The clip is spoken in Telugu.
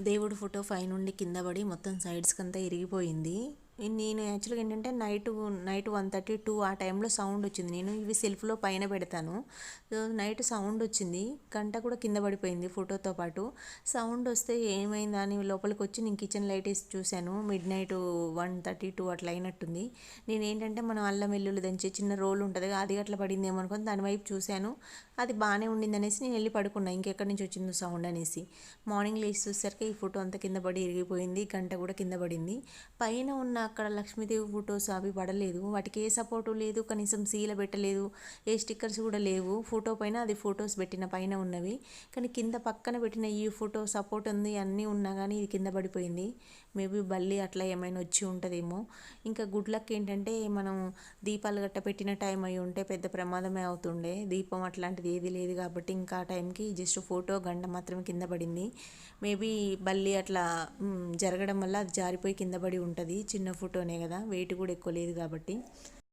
దేవుడి ఫోటో పైనుండి కింద పడి మొత్తం సైడ్స్కి అంతా ఇరిగిపోయింది. నేను యాక్చువల్గా ఏంటంటే నైట్ 1:32 ఆ టైంలో సౌండ్ వచ్చింది. నేను ఇవి సెల్ఫ్లో పైన పెడతాను. నైట్ సౌండ్ వచ్చింది, గంట కూడా కింద పడిపోయింది ఫోటోతో పాటు. సౌండ్ వస్తే ఏమైందా అని లోపలికి వచ్చి నేను కిచెన్ లైట్ వేసి చూశాను. మిడ్ నైట్ 1:32 అట్లా అయినట్టుంది. నేను ఏంటంటే మనం అల్లం వెల్లుల్లి దంచే చిన్న రోల్ ఉంటుంది, అది అట్లా పడిందేమో అనుకొని దాని వైపు చూశాను. అది బాగానే ఉండింది అనేసి నేను వెళ్ళి పడుకున్నా, ఇంకెక్కడి నుంచి వచ్చిందో సౌండ్ అనేసి. మార్నింగ్ లేచి చూసరికి ఈ ఫోటో అంతా కింద పడి ఇరిగిపోయింది, గంట కూడా కింద పడింది. పైన ఉన్న అక్కడ లక్ష్మీదేవి ఫొటోస్ అవి పడలేదు, వాటికి ఏ సపోర్టు లేదు, కనీసం సీల పెట్టలేదు, ఏ స్టిక్కర్స్ కూడా లేవు. ఫోటో పైన అది ఫొటోస్ పెట్టిన పైన ఉన్నవి, కానీ కింద పక్కన పెట్టిన ఈ ఫోటో సపోర్ట్ ఉంది అన్నీ ఉన్నా కానీ ఇది కింద పడిపోయింది. మేబీ బల్లి అట్లా ఏమైనా వచ్చి ఉంటుందేమో. ఇంకా గుడ్ లక్ ఏంటంటే మనం దీపాలు గట్ట పెట్టిన టైం అయి ఉంటే పెద్ద ప్రమాదమే అవుతుండే. దీపం అట్లాంటిది ఏది లేదు కాబట్టి ఇంకా ఆ టైంకి జస్ట్ ఫోటో గంట మాత్రమే కింద పడింది. మేబీ బల్లి అట్లా జరగడం వల్ల అది జారిపోయి కింద పడి ఉంటుంది. చిన్న ఫోటోనే కదా, వెయిట్ కూడా ఎక్కువ లేదు కాబట్టి.